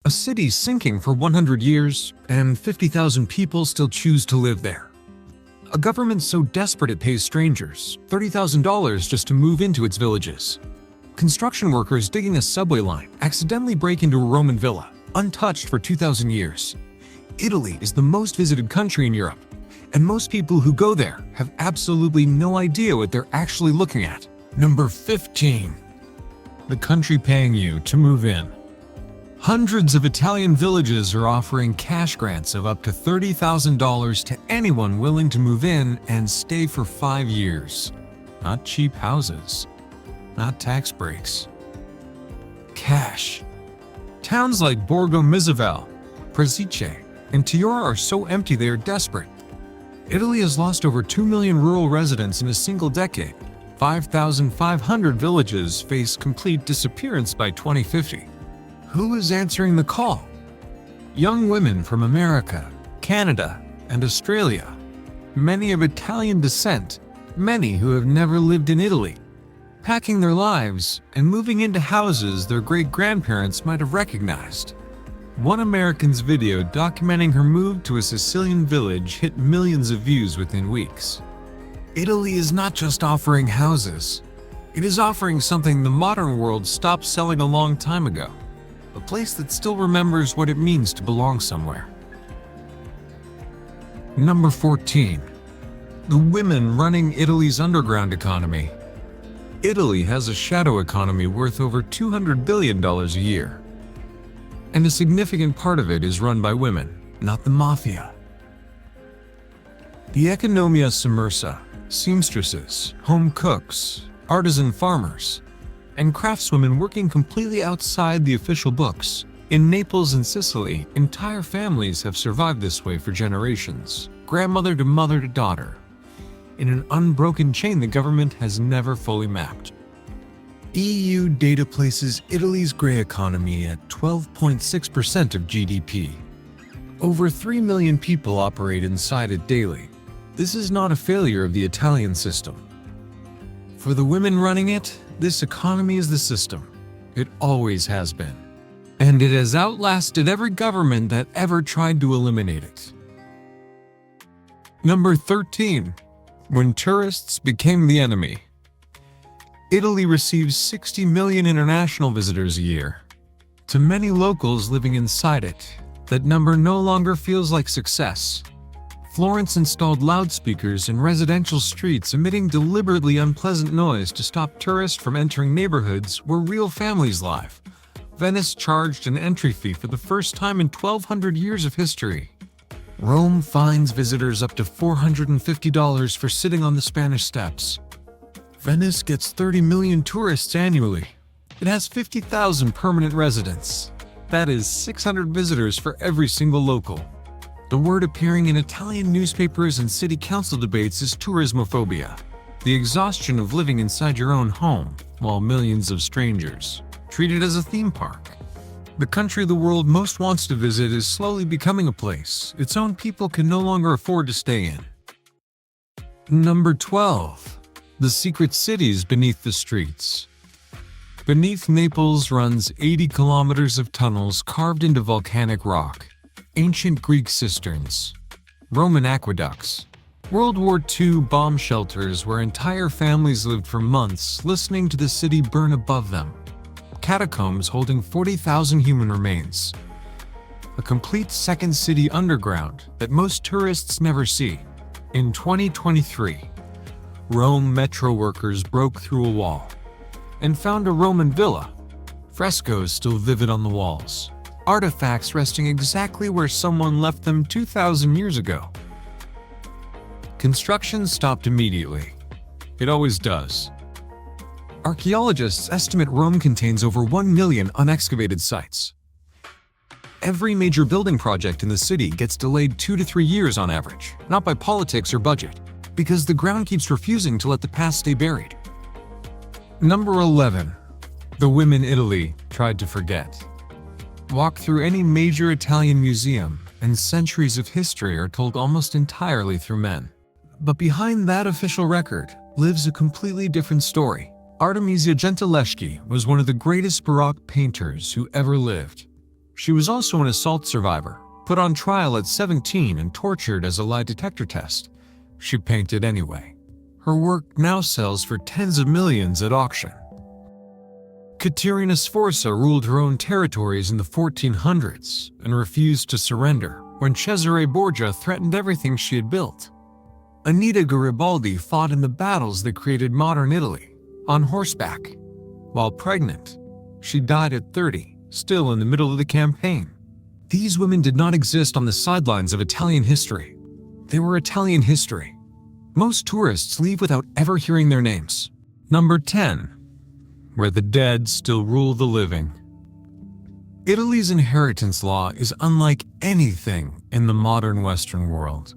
A city sinking for 100 years, and 50,000 people still choose to live there. A government so desperate it pays strangers $30,000 just to move into its villages. Construction workers digging a subway line accidentally break into a Roman villa, untouched for 2,000 years. Italy is the most visited country in Europe, and most people who go there have absolutely no idea what they're actually looking at. Number 15. The country paying you to move in. Hundreds of Italian villages are offering cash grants of up to $30,000 to anyone willing to move in and stay for 5 years. Not cheap houses, not tax breaks. Cash. Towns like Borgo Misaval, Presice, and Tiora are so empty they are desperate. Italy has lost over 2 million rural residents in a single decade. 5,500 villages face complete disappearance by 2050. Who is answering the call? Young women from America, Canada, and Australia. Many of Italian descent, many who have never lived in Italy, packing their lives and moving into houses their great-grandparents might have recognized. One American's video documenting her move to a Sicilian village hit millions of views within weeks. Italy is not just offering houses. It is offering something the modern world stopped selling a long time ago. A place that still remembers what it means to belong somewhere. Number 14. The women running Italy's underground economy. Italy has a shadow economy worth over $200 billion a year. And a significant part of it is run by women, not the mafia. The economia sommersa, seamstresses, home cooks, artisan farmers, and craftswomen working completely outside the official books. In Naples and Sicily, entire families have survived this way for generations, grandmother to mother to daughter, in an unbroken chain the government has never fully mapped. EU data places Italy's grey economy at 12.6% of GDP. Over 3 million people operate inside it daily. This is not a failure of the Italian system. For the women running it, this economy is the system. It always has been. And it has outlasted every government that ever tried to eliminate it. Number 13. When tourists became the enemy. Italy receives 60 million international visitors a year. To many locals living inside it, that number no longer feels like success. Florence installed loudspeakers in residential streets emitting deliberately unpleasant noise to stop tourists from entering neighborhoods where real families live. Venice charged an entry fee for the first time in 1,200 years of history. Rome fines visitors up to $450 for sitting on the Spanish Steps. Venice gets 30 million tourists annually. It has 50,000 permanent residents. That is 600 visitors for every single local. The word appearing in Italian newspapers and city council debates is tourismophobia, the exhaustion of living inside your own home, while millions of strangers treat it as a theme park. The country the world most wants to visit is slowly becoming a place its own people can no longer afford to stay in. Number 12. The secret cities beneath the streets. Beneath Naples runs 80 kilometers of tunnels carved into volcanic rock. Ancient Greek cisterns, Roman aqueducts, World War II bomb shelters where entire families lived for months listening to the city burn above them, catacombs holding 40,000 human remains. A complete second city underground that most tourists never see. In 2023, Rome metro workers broke through a wall and found a Roman villa, frescoes still vivid on the walls. Artifacts resting exactly where someone left them 2,000 years ago. Construction stopped immediately. It always does. Archaeologists estimate Rome contains over 1 million unexcavated sites. Every major building project in the city gets delayed 2 to 3 years on average, not by politics or budget, because the ground keeps refusing to let the past stay buried. Number 11. The women Italy tried to forget. Walk through any major Italian museum, and centuries of history are told almost entirely through men. But behind that official record lives a completely different story. Artemisia Gentileschi was one of the greatest Baroque painters who ever lived. She was also an assault survivor, put on trial at 17 and tortured as a lie detector test. She painted anyway. Her work now sells for tens of millions at auction. Caterina Sforza ruled her own territories in the 1400s and refused to surrender when Cesare Borgia threatened everything she had built. Anita Garibaldi fought in the battles that created modern Italy, on horseback. While pregnant, she died at 30, still in the middle of the campaign. These women did not exist on the sidelines of Italian history. They were Italian history. Most tourists leave without ever hearing their names. Number 10. Where the dead still rule the living. Italy's inheritance law is unlike anything in the modern Western world.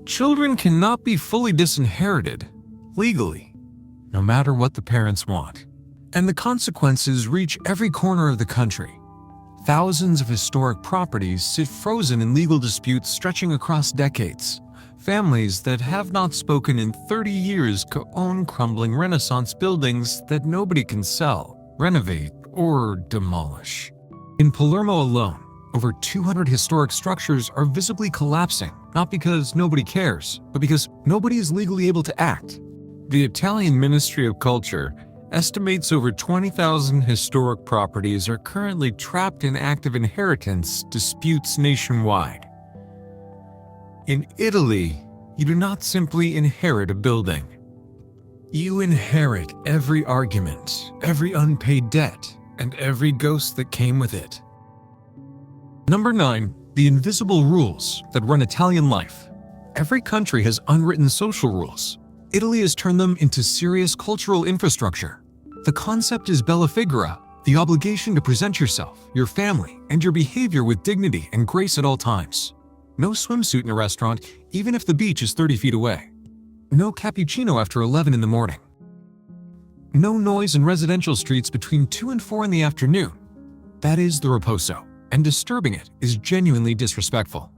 Children cannot be fully disinherited, legally, no matter what the parents want. And the consequences reach every corner of the country. Thousands of historic properties sit frozen in legal disputes stretching across decades. Families that have not spoken in 30 years co-own crumbling Renaissance buildings that nobody can sell, renovate, or demolish. In Palermo alone, over 200 historic structures are visibly collapsing, not because nobody cares, but because nobody is legally able to act. The Italian Ministry of Culture estimates over 20,000 historic properties are currently trapped in active inheritance disputes nationwide. In Italy, you do not simply inherit a building. You inherit every argument, every unpaid debt, and every ghost that came with it. Number 9. The invisible rules that run Italian life. Every country has unwritten social rules. Italy has turned them into serious cultural infrastructure. The concept is bella figura, the obligation to present yourself, your family, and your behavior with dignity and grace at all times. No swimsuit in a restaurant, even if the beach is 30 feet away. No cappuccino after 11 in the morning. No noise in residential streets between 2 and 4 in the afternoon. That is the riposo, and disturbing it is genuinely disrespectful.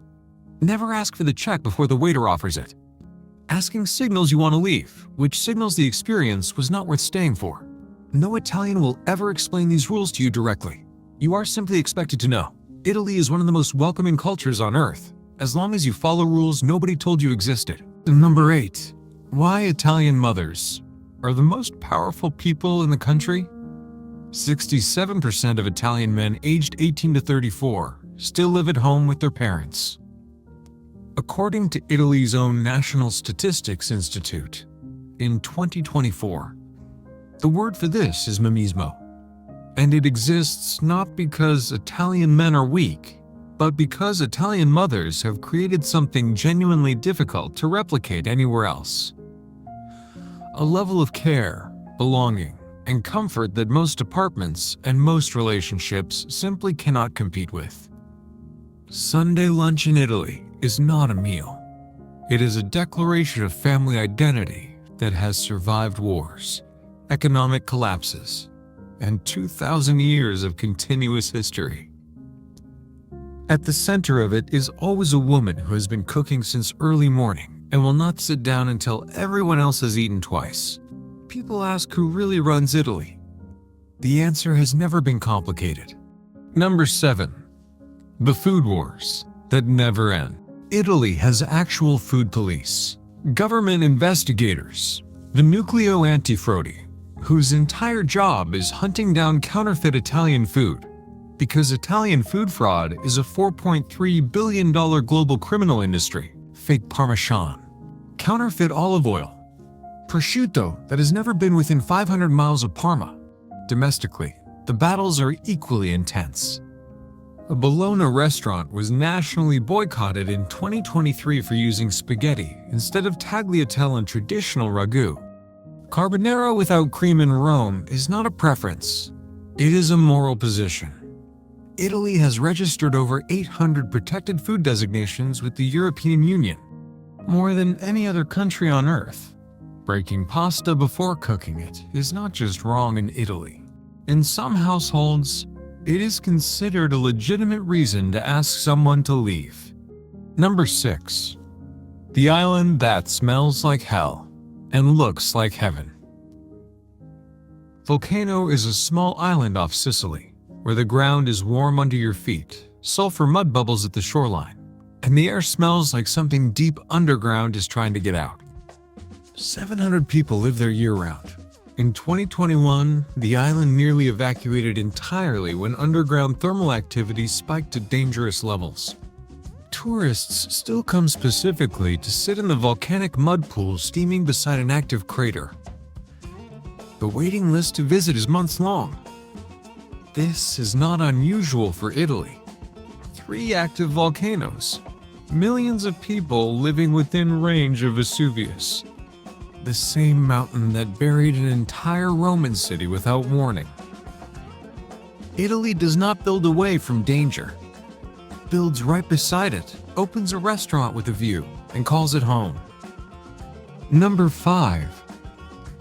Never ask for the check before the waiter offers it. Asking signals you want to leave, which signals the experience was not worth staying for. No Italian will ever explain these rules to you directly. You are simply expected to know. Italy is one of the most welcoming cultures on earth. As long as you follow rules nobody told you existed. Number 8. Why Italian mothers are the most powerful people in the country? 67% of Italian men aged 18 to 34 still live at home with their parents. According to Italy's own National Statistics Institute, in 2024, the word for this is mammismo. And it exists not because Italian men are weak, but because Italian mothers have created something genuinely difficult to replicate anywhere else. A level of care, belonging, and comfort that most apartments and most relationships simply cannot compete with. Sunday lunch in Italy is not a meal. It is a declaration of family identity that has survived wars, economic collapses, and 2,000 years of continuous history. At the center of it is always a woman who has been cooking since early morning and will not sit down until everyone else has eaten twice. People ask who really runs Italy. The answer has never been complicated. Number 7. The food wars that never end. Italy has actual food police, government investigators, the Nucleo Antifrodi, whose entire job is hunting down counterfeit Italian food. Because Italian food fraud is a $4.3 billion global criminal industry. Fake Parmesan, counterfeit olive oil, prosciutto that has never been within 500 miles of Parma. Domestically, the battles are equally intense. A Bologna restaurant was nationally boycotted in 2023 for using spaghetti instead of tagliatelle and traditional ragu. Carbonara without cream in Rome is not a preference. It is a moral position. Italy has registered over 800 protected food designations with the European Union, more than any other country on Earth. Breaking pasta before cooking it is not just wrong in Italy. In some households, it is considered a legitimate reason to ask someone to leave. Number 6. The island that smells like hell and looks like heaven. Volcano is a small island off Sicily, where the ground is warm under your feet, sulfur mud bubbles at the shoreline, and the air smells like something deep underground is trying to get out. 700 people live there year-round. In 2021, the island nearly evacuated entirely when underground thermal activity spiked to dangerous levels. Tourists still come specifically to sit in the volcanic mud pool steaming beside an active crater. The waiting list to visit is months long. This is not unusual for Italy. 3 active volcanoes, millions of people living within range of Vesuvius, the same mountain that buried an entire Roman city without warning. Italy does not build away from danger. It builds right beside it, opens a restaurant with a view, and calls it home. Number 5.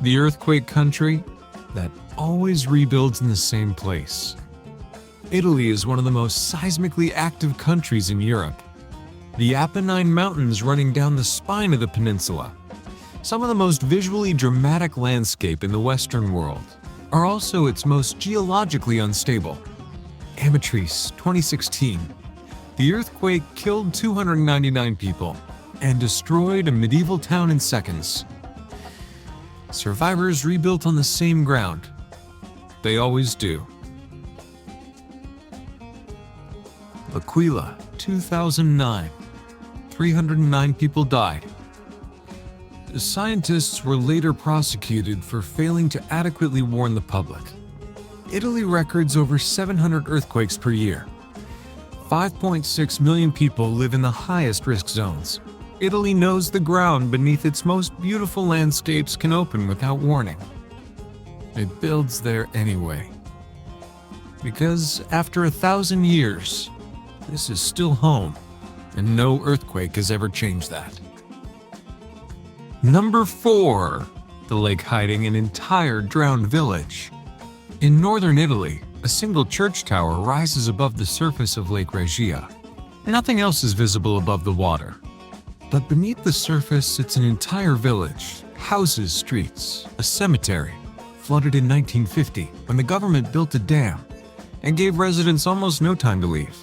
The earthquake country that always rebuilds in the same place. Italy is one of the most seismically active countries in Europe. The Apennine Mountains running down the spine of the peninsula, some of the most visually dramatic landscape in the Western world, are also its most geologically unstable. Amatrice, 2016. The earthquake killed 299 people and destroyed a medieval town in seconds. Survivors rebuilt on the same ground. They always do. L'Aquila, 2009. 309 people died. The scientists were later prosecuted for failing to adequately warn the public. Italy records over 700 earthquakes per year. 5.6 million people live in the highest risk zones. Italy knows the ground beneath its most beautiful landscapes can open without warning. It builds there anyway. Because after 1,000 years, this is still home, and no earthquake has ever changed that. Number 4. The lake hiding an entire drowned village. In northern Italy, a single church tower rises above the surface of Lake Regia. Nothing else is visible above the water. But beneath the surface sits an entire village, houses, streets, a cemetery, flooded in 1950 when the government built a dam and gave residents almost no time to leave.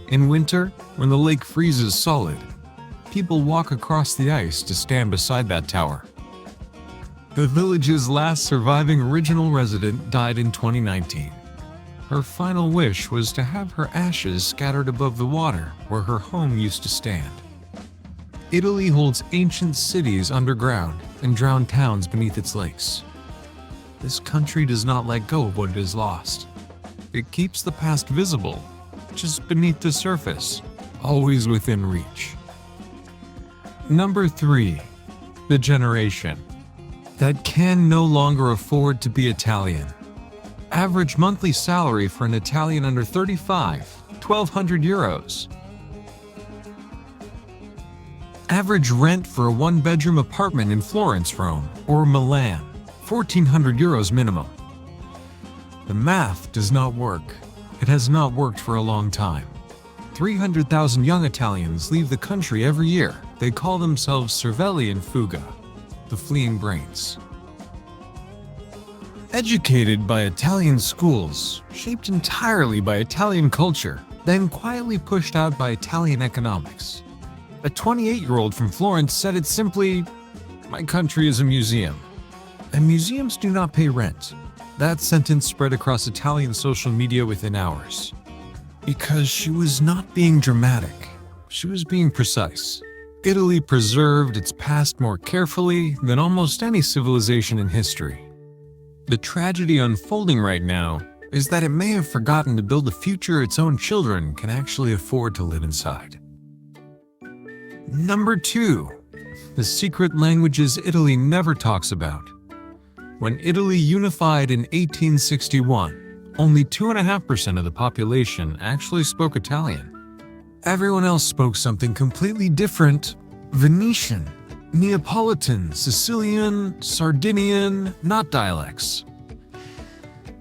In winter, when the lake freezes solid, people walk across the ice to stand beside that tower. The village's last surviving original resident died in 2019. Her final wish was to have her ashes scattered above the water where her home used to stand. Italy holds ancient cities underground and drowned towns beneath its lakes. This country does not let go of what it has lost. It keeps the past visible, just beneath the surface, always within reach. Number 3. The generation that can no longer afford to be Italian. Average monthly salary for an Italian under 35, 1,200 euros. Average rent for a 1-bedroom apartment in Florence, Rome, or Milan, 1,400 euros minimum. The math does not work. It has not worked for a long time. 300,000 young Italians leave the country every year. They call themselves cervelli in fuga, the fleeing brains. Educated by Italian schools, shaped entirely by Italian culture, then quietly pushed out by Italian economics. A 28-year-old from Florence said it simply, "My country is a museum, and museums do not pay rent." That sentence spread across Italian social media within hours. Because she was not being dramatic, she was being precise. Italy preserved its past more carefully than almost any civilization in history. The tragedy unfolding right now is that it may have forgotten to build a future its own children can actually afford to live inside. Number 2. The secret languages Italy never talks about. When Italy unified in 1861, only 2.5% of the population actually spoke Italian. Everyone else spoke something completely different: Venetian, Neapolitan, Sicilian, Sardinian, not dialects.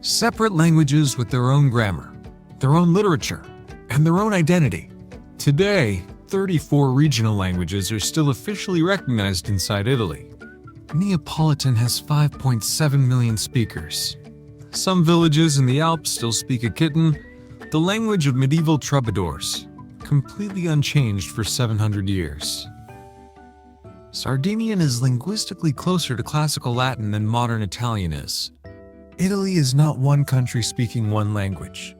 Separate languages with their own grammar, their own literature, and their own identity. Today, 34 regional languages are still officially recognized inside Italy. Neapolitan has 5.7 million speakers. Some villages in the Alps still speak Aquitaine, the language of medieval troubadours, completely unchanged for 700 years. Sardinian is linguistically closer to classical Latin than modern Italian is. Italy is not one country speaking one language.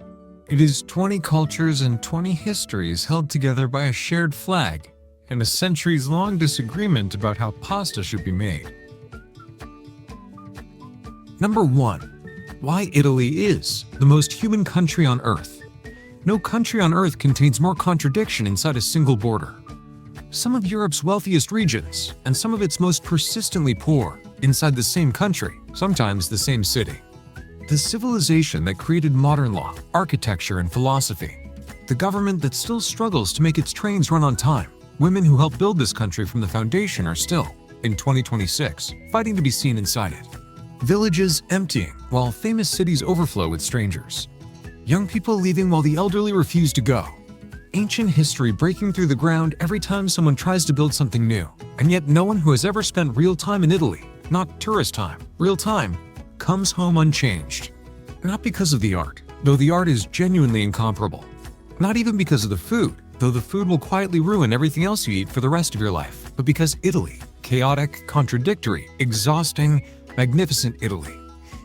It is 20 cultures and 20 histories held together by a shared flag and a centuries-long disagreement about how pasta should be made. Number 1. Why Italy is the most human country on Earth. No country on Earth contains more contradiction inside a single border. Some of Europe's wealthiest regions, and some of its most persistently poor, inside the same country, sometimes the same city. The civilization that created modern law, architecture, and philosophy. The government that still struggles to make its trains run on time. Women who helped build this country from the foundation are still, in 2026, fighting to be seen inside it. Villages emptying while famous cities overflow with strangers. Young people leaving while the elderly refuse to go. Ancient history breaking through the ground every time someone tries to build something new. And yet no one who has ever spent real time in Italy, not tourist time, real time, comes home unchanged. Not because of the art, though the art is genuinely incomparable. Not even because of the food, though the food will quietly ruin everything else you eat for the rest of your life. But because Italy, chaotic, contradictory, exhausting, magnificent Italy,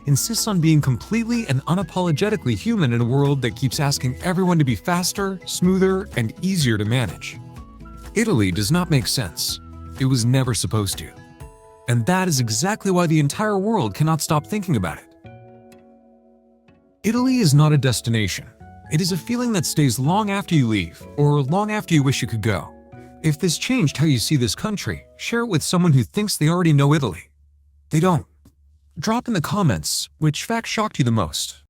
insists on being completely and unapologetically human in a world that keeps asking everyone to be faster, smoother, and easier to manage. Italy does not make sense. It was never supposed to. And that is exactly why the entire world cannot stop thinking about it. Italy is not a destination. It is a feeling that stays long after you leave, or long after you wish you could go. If this changed how you see this country, share it with someone who thinks they already know Italy. They don't. Drop in the comments which fact shocked you the most.